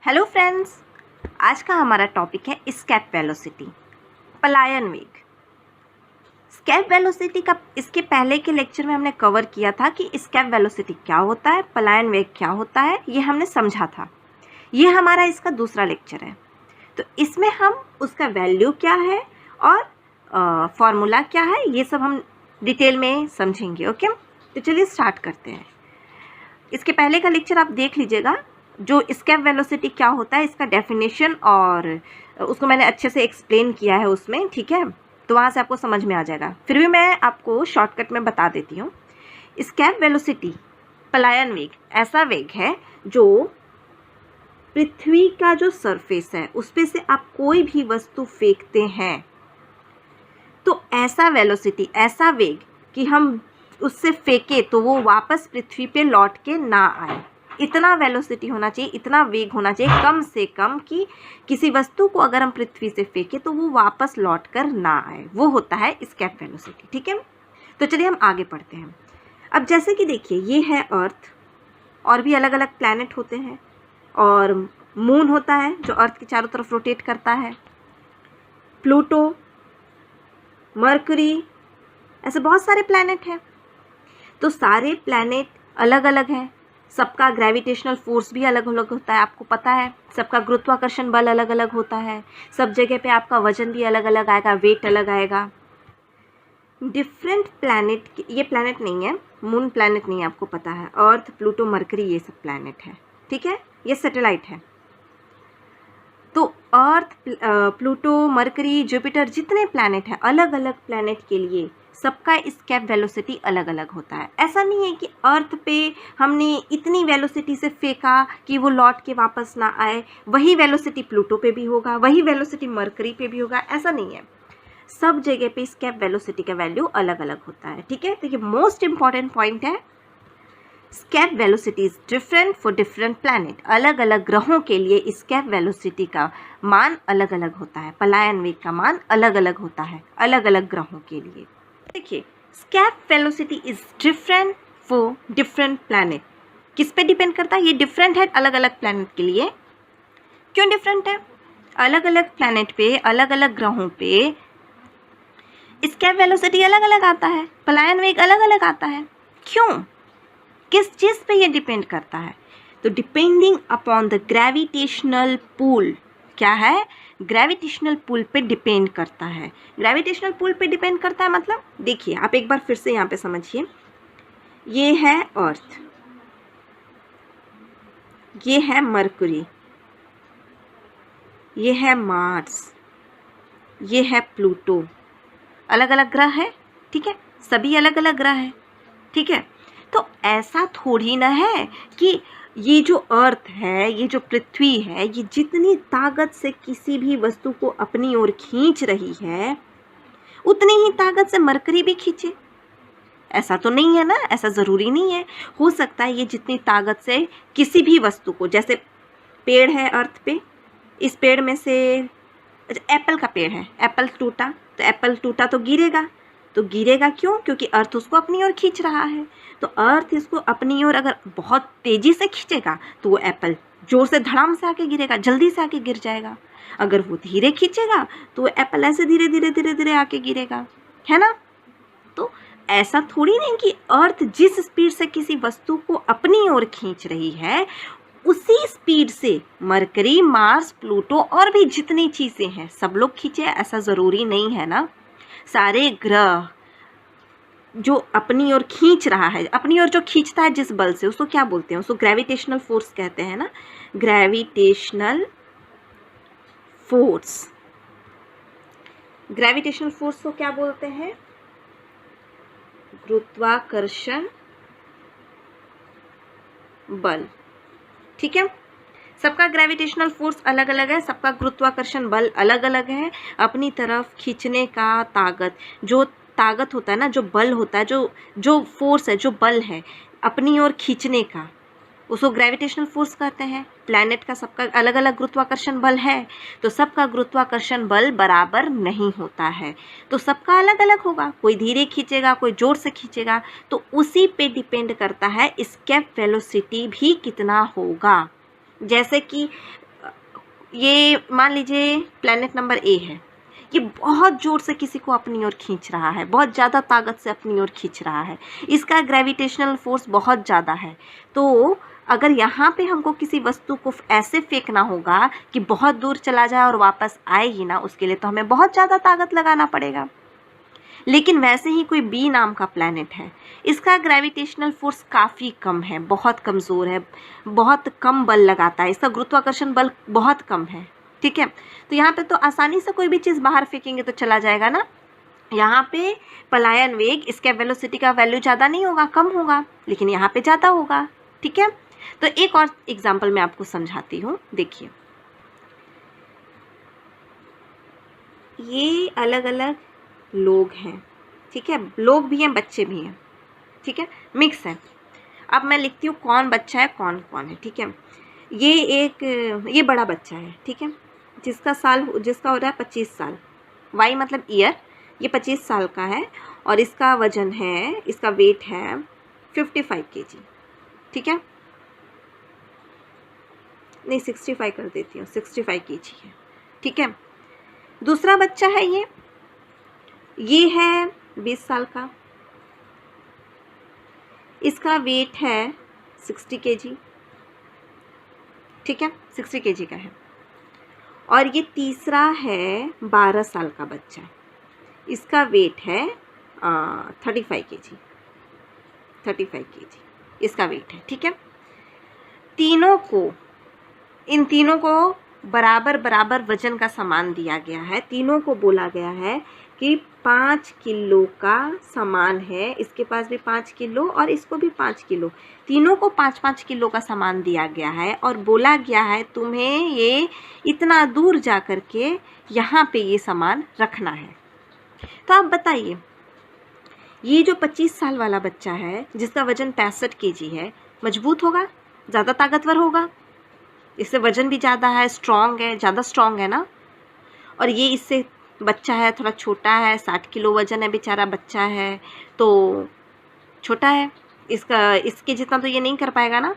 Hello friends, आज का हमारा टॉपिक है स्केप वेलोसिटी, पलायन वेग। स्केप वेलोसिटी का इसके पहले के लेक्चर में हमने कवर किया था कि स्केप वेलोसिटी क्या होता है, पलायन वेग क्या होता है, ये हमने समझा था। ये हमारा इसका दूसरा लेक्चर है। तो इसमें हम उसका वैल्यू क्या है और फॉर्मूला क्या है, ये सब हम डिटेल में समझेंगे। ओके, तो चलिए स्टार्ट करते हैं। इसके पहले का लेक्चर आप देख लीजिएगा, जो स्केप वेलोसिटी क्या होता है इसका डेफिनेशन और उसको मैंने अच्छे से एक्सप्लेन किया है उसमें, ठीक है। तो वहाँ से आपको समझ में आ जाएगा। फिर भी मैं आपको शॉर्टकट में बता देती हूँ। स्केप वेलोसिटी, पलायन वेग, ऐसा वेग है जो पृथ्वी का जो सरफेस है उस पे से आप कोई भी वस्तु फेंकते हैं तो ऐसा वेलोसिटी, ऐसा वेग कि हम उससे फेंके तो वो वापस पृथ्वी पे लौट के ना आए, इतना वेलोसिटी होना चाहिए, इतना वेग होना चाहिए कम से कम कि किसी वस्तु को अगर हम पृथ्वी से फेंके तो वो वापस लौट कर ना आए। वो होता है स्केप वेलोसिटी, ठीक है। तो चलिए हम आगे पढ़ते हैं। अब जैसे कि देखिए, ये है अर्थ, और भी अलग अलग प्लैनेट होते हैं, और मून होता है जो अर्थ के चारों तरफ रोटेट करता है, प्लूटो, मरकरी, ऐसे बहुत सारे प्लैनेट हैं। तो सारे प्लैनेट अलग अलग हैं, सबका ग्रेविटेशनल फोर्स भी अलग अलग होता है, आपको पता है। सबका गुरुत्वाकर्षण बल अलग अलग होता है, सब जगह पे आपका वजन भी अलग अलग आएगा, वेट अलग आएगा। डिफरेंट प्लैनेट, ये प्लैनेट नहीं है, मून प्लैनेट नहीं है, आपको पता है। अर्थ, प्लूटो, मरकरी, ये सब प्लैनेट है, ठीक है, ये सैटेलाइट है। तो अर्थ, प्लूटो, मरकरी, जुपिटर, जितने प्लैनेट हैं, अलग अलग प्लैनेट के लिए सबका स्केप वेलोसिटी अलग अलग होता है। ऐसा नहीं है कि अर्थ पे हमने इतनी वेलोसिटी से फेंका कि वो लौट के वापस ना आए, वही वेलोसिटी प्लूटो पे भी होगा, वही वेलोसिटी मरकरी पे भी होगा, ऐसा नहीं है। सब जगह पे स्केप वेलोसिटी का वैल्यू अलग अलग होता है, ठीक है। तो ये मोस्ट इंपॉर्टेंट पॉइंट है। Escape velocity is different for different planet. अलग अलग ग्रहों के लिए स्केप वेलोसिटी का मान अलग अलग होता है, पलायन वेग का मान अलग अलग होता है अलग अलग ग्रहों के लिए। देखिए, escape velocity is different for different planet. किस पे डिपेंड करता है? ये डिफरेंट है अलग अलग प्लैनेट के लिए। क्यों डिफरेंट है? अलग अलग प्लैनेट पे, अलग अलग ग्रहों पे स्केप वेलोसिटी अलग अलग आता है, पलायन वेग अलग अलग आता है। क्यों? किस चीज़ पे ये डिपेंड करता है? तो depending upon the gravitational pull. क्या है? ग्रेविटेशनल पुल पे डिपेंड करता है। ग्रेविटेशनल पुल पे डिपेंड करता है मतलब, देखिए आप एक बार फिर से यहाँ पे समझिए। ये है अर्थ, ये है मरकरी, ये है मार्स, ये है प्लूटो। अलग अलग ग्रह है, ठीक है, सभी अलग अलग ग्रह है, ठीक है। तो ऐसा थोड़ी ना है कि ये जो अर्थ है, ये जो पृथ्वी है, ये जितनी ताकत से किसी भी वस्तु को अपनी ओर खींच रही है उतनी ही ताकत से मरकरी भी खींचे। ऐसा तो नहीं है ना, ऐसा ज़रूरी नहीं है। हो सकता है ये जितनी ताकत से किसी भी वस्तु को, जैसे पेड़ है अर्थ पे, इस पेड़ में से एप्पल का पेड़ है, एप्पल टूटा तो एप्पल टूटा तो गिरेगा। तो गिरेगा क्यों? क्योंकि अर्थ उसको अपनी ओर खींच रहा है। तो अर्थ इसको अपनी ओर अगर बहुत तेज़ी से खींचेगा तो वो एप्पल जोर से धड़ाम से आके गिरेगा, जल्दी से आके गिर जाएगा। अगर वो धीरे खींचेगा तो वो एप्पल ऐसे धीरे धीरे धीरे धीरे आके गिरेगा, है ना। तो ऐसा थोड़ी नहीं कि अर्थ जिस स्पीड से किसी वस्तु को अपनी ओर खींच रही है उसी स्पीड से मरकरी, मार्स, प्लूटो और भी जितनी चीज़ें हैं सब लोग खींचे, ऐसा ज़रूरी नहीं है ना। सारे ग्रह जो अपनी ओर खींच रहा है, अपनी ओर जो खींचता है जिस बल से, उसको क्या बोलते हैं? उसको ग्रेविटेशनल फोर्स कहते हैं ना, ग्रेविटेशनल फोर्स। ग्रेविटेशनल फोर्स को क्या बोलते हैं? गुरुत्वाकर्षण बल, ठीक है। सबका ग्रेविटेशनल फोर्स अलग अलग है, सबका गुरुत्वाकर्षण बल अलग अलग है। अपनी तरफ खींचने का ताकत, जो ताकत होता है ना, जो बल होता है, जो फोर्स है, जो बल है अपनी ओर खींचने का, उसको ग्रेविटेशनल फोर्स कहते हैं। प्लैनेट का सबका अलग अलग गुरुत्वाकर्षण बल है, तो सबका गुरुत्वाकर्षण बल बराबर नहीं होता है, तो सबका अलग अलग होगा। कोई धीरे खींचेगा, कोई जोर से खींचेगा, तो उसी पे डिपेंड करता है स्केप वेलोसिटी भी कितना होगा। जैसे कि ये मान लीजिए प्लैनेट नंबर ए है, ये बहुत ज़ोर से किसी को अपनी ओर खींच रहा है, बहुत ज़्यादा ताकत से अपनी ओर खींच रहा है, इसका ग्रेविटेशनल फोर्स बहुत ज़्यादा है। तो अगर यहाँ पे हमको किसी वस्तु को ऐसे फेंकना होगा कि बहुत दूर चला जाए और वापस आए ही ना, उसके लिए तो हमें बहुत ज़्यादा ताकत लगाना पड़ेगा। लेकिन वैसे ही कोई बी नाम का प्लैनेट है, इसका ग्रेविटेशनल फोर्स काफ़ी कम है, बहुत कमज़ोर है, बहुत कम बल लगाता है, इसका गुरुत्वाकर्षण बल बहुत कम है। ठीक है, तो यहाँ पे तो आसानी से कोई भी चीज़ बाहर फेंकेंगे तो चला जाएगा ना। यहाँ पे पलायन वेग, इसके वेलोसिटी का वैल्यू ज़्यादा नहीं होगा, कम होगा, लेकिन यहाँ पे ज़्यादा होगा। ठीक है, तो एक और एग्जाम्पल मैं आपको समझाती हूँ। देखिए, ये अलग अलग लोग हैं। ठीक है, लोग भी हैं, बच्चे भी हैं। ठीक है, मिक्स है। अब मैं लिखती हूँ कौन बच्चा है, कौन कौन है। ठीक है, ये बड़ा बच्चा है। ठीक है, जिसका हो रहा है 25 साल, वाई मतलब ईयर, ये 25 साल का है और इसका वजन है, इसका वेट है 55 kg। ठीक है, नहीं 65 कर देती हूँ, 65 kg है। ठीक है, दूसरा बच्चा है ये है 20 साल का, इसका वेट है 60 kg। ठीक है, 60 kg का है। और ये तीसरा है 12 साल का बच्चा, इसका वेट है 35 kg, 35 kg इसका वेट है। ठीक है, इन तीनों को बराबर बराबर वजन का सामान दिया गया है। तीनों को बोला गया है कि 5 किलो का सामान है, इसके पास भी 5 किलो और इसको भी 5 किलो, तीनों को 5-5 किलो का सामान दिया गया है और बोला गया है तुम्हें ये इतना दूर जा कर के यहाँ पे ये सामान रखना है। तो आप बताइए, ये जो 25 साल वाला बच्चा है जिसका वजन 65 kg है, मजबूत होगा, ज़्यादा ताकतवर होगा, इससे वजन भी ज़्यादा है, स्ट्रॉन्ग है, ज़्यादा स्ट्रॉन्ग है ना। और ये इससे बच्चा है, थोड़ा छोटा है, 60 किलो वजन है, बेचारा बच्चा है तो छोटा है, इसके जितना तो ये नहीं कर पाएगा ना।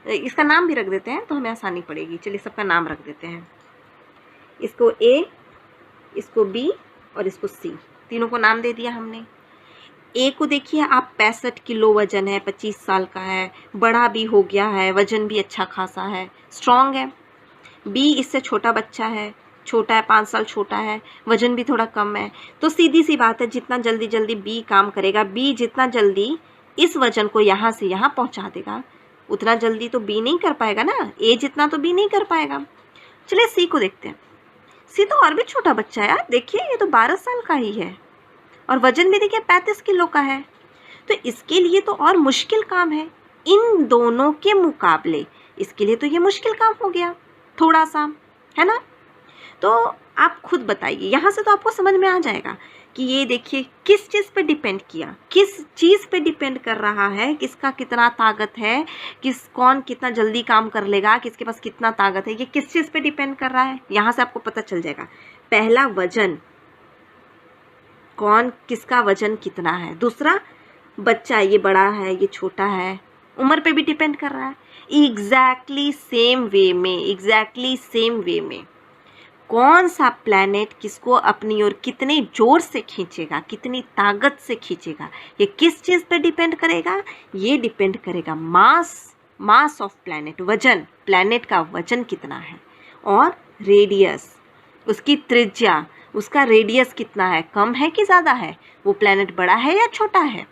इसका नाम भी रख देते हैं तो हमें आसानी पड़ेगी। चलिए सबका नाम रख देते हैं, इसको ए, इसको बी और इसको सी, तीनों को नाम दे दिया हमने। ए को देखिए आप, 65 किलो वजन है, 25 साल का है, बड़ा भी हो गया है, वजन भी अच्छा खासा है, स्ट्रॉन्ग है। बी इससे छोटा बच्चा है, छोटा है, 5 साल छोटा है, वजन भी थोड़ा कम है। तो सीधी सी बात है, जितना जल्दी जल्दी बी काम करेगा, बी जितना जल्दी इस वजन को यहाँ से यहाँ पहुँचा देगा, उतना जल्दी तो बी नहीं कर पाएगा ना, ए जितना तो बी नहीं कर पाएगा। चलिए सी को देखते हैं। सी तो और भी छोटा बच्चा है यार, देखिए ये तो 12 साल का ही है और वजन भी देखिए 35 किलो का है। तो इसके लिए तो और मुश्किल काम है, इन दोनों के मुकाबले इसके लिए तो ये मुश्किल काम हो गया थोड़ा सा, है ना। तो आप खुद बताइए, यहाँ से तो आपको समझ में आ जाएगा कि ये देखिए किस चीज़ पे डिपेंड किया, किस चीज़ पे डिपेंड कर रहा है, किसका कितना ताकत है, कौन कितना जल्दी काम कर लेगा, किसके पास कितना ताकत है, ये किस चीज़ पे डिपेंड कर रहा है, यहाँ से आपको पता चल जाएगा। पहला वजन, किसका वजन कितना है। दूसरा बच्चा, ये बड़ा है, ये छोटा है, उम्र पे भी डिपेंड कर रहा है। एग्जैक्टली सेम वे में कौन सा प्लैनेट किसको अपनी ओर कितने ज़ोर से खींचेगा, कितनी ताकत से खींचेगा, ये किस चीज़ पे डिपेंड करेगा, ये डिपेंड करेगा मास ऑफ प्लैनेट, वजन, प्लैनेट का वजन कितना है, और रेडियस, उसकी त्रिज्या, उसका रेडियस कितना है, कम है कि ज़्यादा है, वो प्लैनेट बड़ा है या छोटा है,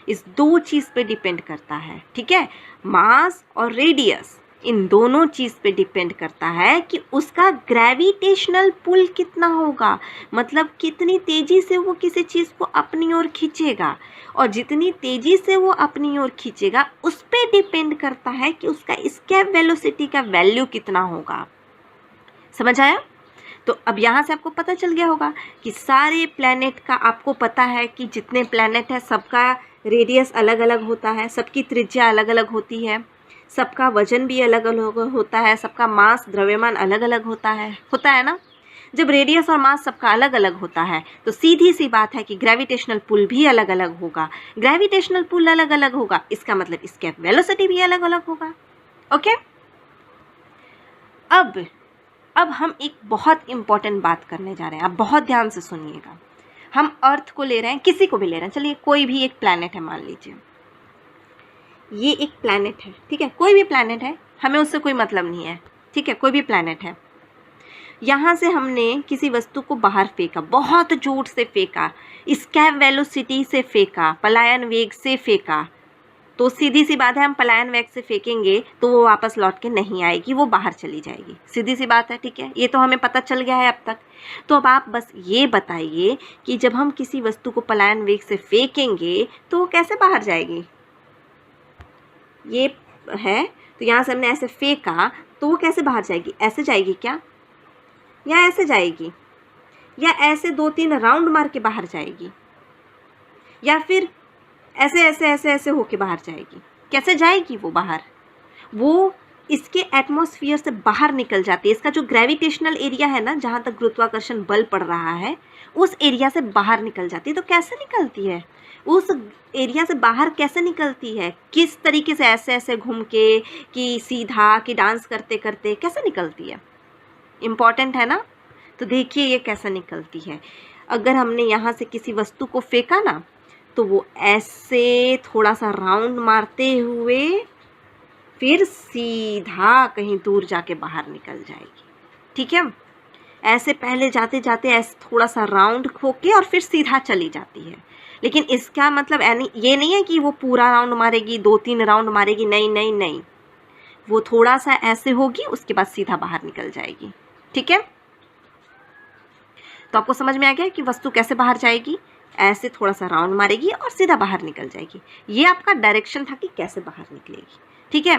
इस दो चीज़ पे डिपेंड करता है। ठीक है, मास और रेडियस, इन दोनों चीज़ पे डिपेंड करता है कि उसका ग्रेविटेशनल पुल कितना होगा, मतलब कितनी तेज़ी से वो किसी चीज़ को अपनी ओर खींचेगा, और जितनी तेज़ी से वो अपनी ओर खींचेगा उस पे डिपेंड करता है कि उसका एस्केप वेलोसिटी का वैल्यू कितना होगा। समझ आया। तो अब यहाँ से आपको पता चल गया होगा कि सारे प्लैनेट का, आपको पता है कि जितने प्लैनेट है सबका रेडियस अलग अलग होता है, सबकी त्रिज्या अलग अलग होती है, सबका वजन भी अलग अलग होता है, सबका मास, द्रव्यमान अलग अलग होता है ना। जब रेडियस और मास सबका अलग अलग होता है तो सीधी सी बात है कि ग्रेविटेशनल पुल भी अलग अलग होगा। ग्रेविटेशनल पुल अलग अलग होगा, इसका मतलब एस्केप वेलोसिटी भी अलग अलग होगा। ओके, अब हम एक बहुत इम्पॉर्टेंट बात करने जा रहे हैं, आप बहुत ध्यान से सुनिएगा। हम अर्थ को ले रहे हैं, किसी को भी ले रहे हैं, चलिए कोई भी एक प्लैनेट है, मान लीजिए ये एक प्लैनेट है, ठीक है, कोई भी प्लैनेट है, हमें उससे कोई मतलब नहीं है, ठीक है, कोई भी प्लैनेट है। यहाँ से हमने किसी वस्तु को बाहर फेंका, बहुत जोर से फेंका, एस्केप वेलोसिटी से फेंका, पलायन वेग से फेंका, तो सीधी सी बात है हम पलायन वेग से फेंकेंगे तो वो वापस लौट के नहीं आएगी, वो बाहर चली जाएगी, सीधी सी बात है, ठीक है, ये तो हमें पता चल गया है अब तक। तो अब आप बस ये बताइए कि जब हम किसी वस्तु को पलायन वेग से फेंकेंगे तो वो कैसे बाहर जाएगी। ये है, तो यहाँ से हमने ऐसे फेंका तो वो कैसे बाहर जाएगी, ऐसे जाएगी क्या, या ऐसे जाएगी, या ऐसे 2-3 राउंड मार के बाहर जाएगी, या फिर ऐसे ऐसे ऐसे ऐसे होके बाहर जाएगी। कैसे जाएगी वो बाहर, वो इसके एटमॉस्फेयर से बाहर निकल जाती है। इसका जो ग्रेविटेशनल एरिया है ना, जहाँ तक गुरुत्वाकर्षण बल पड़ रहा है, उस एरिया से बाहर निकल जाती है। तो कैसे निकलती है, उस एरिया से बाहर कैसे निकलती है, किस तरीके से, ऐसे ऐसे घूम के, कि सीधा, कि डांस करते करते, कैसे निकलती है, इम्पॉर्टेंट है ना। तो देखिए ये कैसे निकलती है। अगर हमने यहाँ से किसी वस्तु को फेंका ना, तो वो ऐसे थोड़ा सा राउंड मारते हुए फिर सीधा कहीं दूर जाके बाहर निकल जाएगी, ठीक है। ऐसे पहले जाते जाते ऐसे थोड़ा सा राउंड होके और फिर सीधा चली जाती है। लेकिन इसका मतलब ये नहीं है कि वो पूरा राउंड मारेगी, 2-3 राउंड मारेगी, नहीं नहीं नहीं, वो थोड़ा सा ऐसे होगी, उसके बाद सीधा बाहर निकल जाएगी, ठीक है। तो आपको समझ में आ गया कि वस्तु कैसे बाहर जाएगी, ऐसे थोड़ा सा राउंड मारेगी और सीधा बाहर निकल जाएगी। ये आपका डायरेक्शन था कि कैसे बाहर निकलेगी, ठीक है।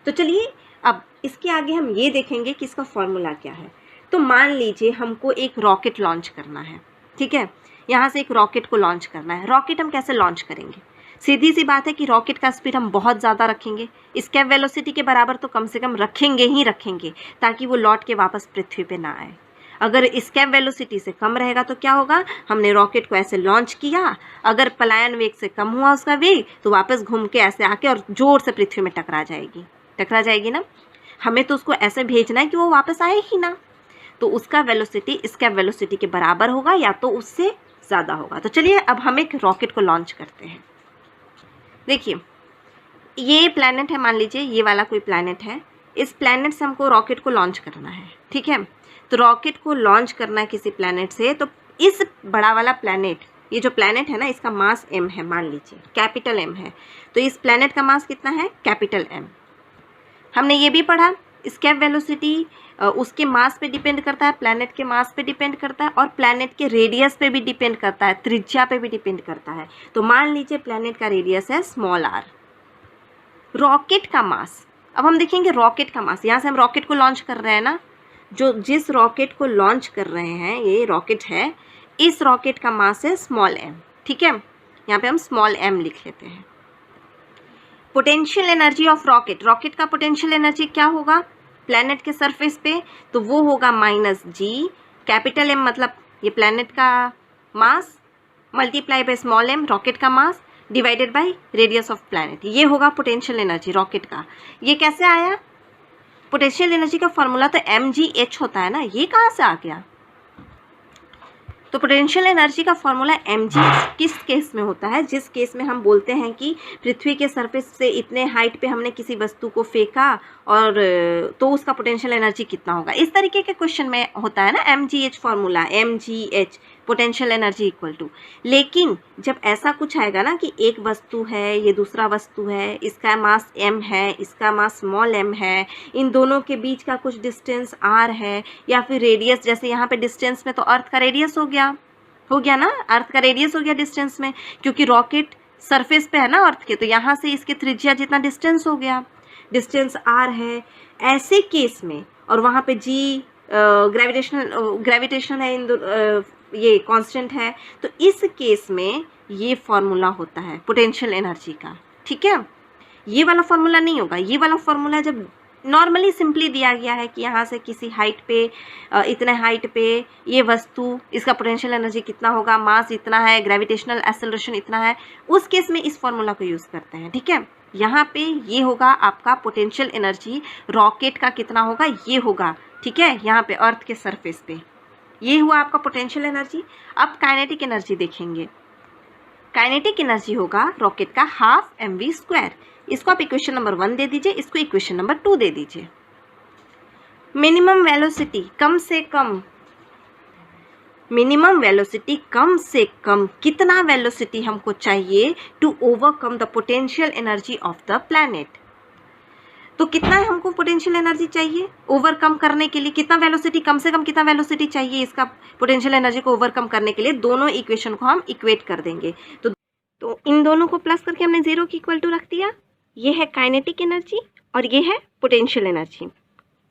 तो चलिए अब इसके आगे हम ये देखेंगे कि इसका फॉर्मूला क्या है। तो मान लीजिए हमको एक रॉकेट लॉन्च करना है, ठीक है, यहाँ से एक रॉकेट को लॉन्च करना है। रॉकेट हम कैसे लॉन्च करेंगे, सीधी सी बात है कि रॉकेट का स्पीड हम बहुत ज़्यादा रखेंगे, एस्केप वेलोसिटी के बराबर तो कम से कम रखेंगे ही रखेंगे, ताकि वो लौट के वापस पृथ्वी पे ना आए। अगर एस्केप वेलोसिटी से कम रहेगा तो क्या होगा, हमने रॉकेट को ऐसे लॉन्च किया, अगर पलायन वेग से कम हुआ उसका वेग, तो वापस घूम के ऐसे आके और जोर से पृथ्वी में टकरा जाएगी ना। हमें तो उसको ऐसे भेजना है कि वो वापस आए ही ना, तो उसका वेलोसिटी एस्केप वेलोसिटी के बराबर होगा या तो उससे ज़्यादा होगा। तो चलिए अब हम एक रॉकेट को लॉन्च करते हैं। देखिए ये प्लैनेट है, मान लीजिए ये वाला कोई प्लैनेट है, इस प्लैनेट से हमको रॉकेट को लॉन्च करना है, ठीक है। तो रॉकेट को लॉन्च करना है किसी प्लैनेट से, तो इस बड़ा वाला प्लैनेट, ये जो प्लैनेट है ना, इसका मास m है, मान लीजिए कैपिटल M है। तो इस प्लैनेट का मास कितना है, कैपिटल M। हमने ये भी पढ़ा, एस्केप वेलोसिटी उसके मास पे डिपेंड करता है, प्लैनेट के मास पे डिपेंड करता है, और प्लैनेट के रेडियस पे भी डिपेंड करता है, त्रिज्या पे भी डिपेंड करता है। तो मान लीजिए प्लैनेट का रेडियस है स्मॉल r। रॉकेट का मास, अब हम देखेंगे रॉकेट का मास, यहाँ से हम रॉकेट को लॉन्च कर रहे हैं ना, जिस रॉकेट को लॉन्च कर रहे हैं, ये रॉकेट है, इस रॉकेट का मास है स्मॉल m, ठीक है। यहाँ पे हम स्मॉल m लिख लेते हैं। Potential energy of rocket, rocket का पोटेंशियल एनर्जी क्या होगा प्लैनेट के सरफेस पे, तो वो होगा -g, कैपिटल M मतलब ये प्लैनेट का mass, multiply by small m rocket का mass, divided by radius of planet, ये होगा पोटेंशियल एनर्जी रॉकेट का। ये कैसे आया, पोटेंशियल एनर्जी का फॉर्मूला तो mgh होता है ना, ये कहाँ से आ गया। तो पोटेंशियल एनर्जी का फॉर्मूला mg किस केस में होता है, जिस केस में हम बोलते हैं कि पृथ्वी के सरफेस से इतने हाइट पे हमने किसी वस्तु को फेंका और तो उसका पोटेंशियल एनर्जी कितना होगा, इस तरीके के क्वेश्चन में होता है ना mgh formula, mgh potential energy equal to. लेकिन जब ऐसा कुछ आएगा ना कि एक वस्तु है, ये दूसरा वस्तु है, इसका मास m है, इसका मास स्मॉल m है, इन दोनों के बीच का कुछ डिस्टेंस r है, या फिर रेडियस, जैसे यहाँ पे डिस्टेंस में तो अर्थ का रेडियस हो गया ना, अर्थ का रेडियस हो गया डिस्टेंस में, क्योंकि रॉकेट सरफेस पे है ना अर्थ के, तो यहाँ से इसके त्रिज्या जितना डिस्टेंस हो गया, डिस्टेंस r है। ऐसे केस में, और वहाँ पे g ग्रेविटेशन है, ये कांस्टेंट है, तो इस केस में ये फॉर्मूला होता है पोटेंशियल एनर्जी का, ठीक है। ये वाला फॉर्मूला नहीं होगा, ये वाला फॉर्मूला जब नॉर्मली सिंपली दिया गया है कि यहाँ से किसी हाइट पे, इतने हाइट पे ये वस्तु, इसका पोटेंशियल एनर्जी कितना होगा, मास इतना है, ग्रेविटेशनल एक्सेलरेशन इतना है, उस केस में इस फॉर्मूला को यूज़ करते हैं, ठीक है। यहाँ पे ये होगा आपका पोटेंशियल एनर्जी रॉकेट का कितना होगा, ये होगा ठीक है, यहाँ पे अर्थ के सरफेस पे। ये हुआ आपका पोटेंशियल एनर्जी। अब काइनेटिक एनर्जी देखेंगे। काइनेटिक एनर्जी होगा रॉकेट का हाफ mv²। इसको आप इक्वेशन नंबर 1 दे दीजिए, इसको इक्वेशन नंबर 2 दे दीजिए। मिनिमम वेलोसिटी कम से कम, मिनिमम वेलोसिटी कम से कम कितना वेलोसिटी हमको चाहिए to overcome the potential energy of the planet. तो कितना हमको पोटेंशियल एनर्जी चाहिए ओवरकम करने के लिए, कितना वेलोसिटी, कम से कम कितना वेलोसिटी चाहिए इसका पोटेंशियल एनर्जी को ओवरकम करने के लिए। दोनों इक्वेशन को हम इक्वेट कर देंगे। तो इन दोनों को प्लस करके हमने 0 की इक्वल टू रख दिया। ये है काइनेटिक एनर्जी और ये है potential energy.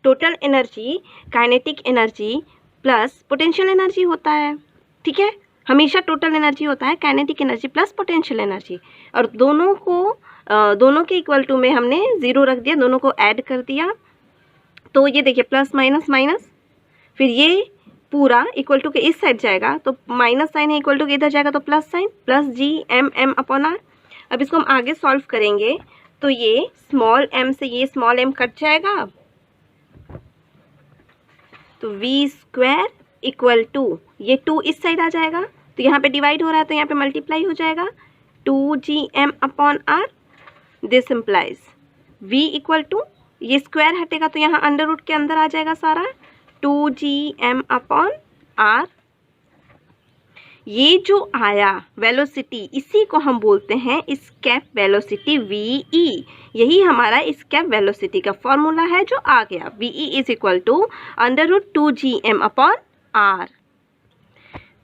Total energy kinetic energy plus potential energy होता है, ठीक है। हमेशा टोटल एनर्जी होता है kinetic energy plus potential energy, और दोनों के इक्वल टू में हमने 0 रख दिया, दोनों को ऐड कर दिया। तो ये देखिए प्लस माइनस माइनस, फिर ये पूरा इक्वल टू के इस साइड जाएगा तो माइनस साइन है, इक्वल टू के इधर जाएगा तो प्लस साइन, प्लस GM/m/r। अब इसको हम आगे सॉल्व करेंगे तो ये स्मॉल m से ये स्मॉल m कट जाएगा, तो v² इक्वल टू ये 2 इस साइड आ जाएगा, तो यहाँ पे डिवाइड हो रहा है तो यहाँ पे मल्टीप्लाई हो जाएगा 2gm/r। This implies v equal to ये स्क्वायर हटेगा तो यहाँ अंडर रूट के अंदर आ जाएगा सारा 2gm/r। ये जो आया वेलोसिटी इसी को हम बोलते हैं एस्केप वेलोसिटी VE। यही हमारा एस्केप वेलोसिटी का फॉर्मूला है जो आ गया, VE is equal to √2gm/r।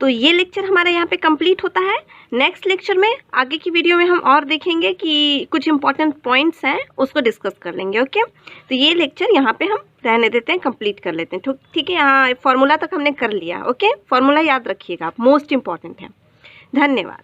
तो ये लेक्चर हमारा यहाँ पे कंप्लीट होता है। नेक्स्ट लेक्चर में आगे की वीडियो में हम और देखेंगे कि कुछ इंपॉर्टेंट पॉइंट्स हैं उसको डिस्कस कर लेंगे। ओके, तो ये लेक्चर यहाँ पे हम रहने देते हैं, कंप्लीट कर लेते हैं। ठीक है, यहाँ फॉर्मूला तक हमने कर लिया। ओके, फॉर्मूला याद रखिएगा आप, मोस्ट इंपॉर्टेंट है। धन्यवाद।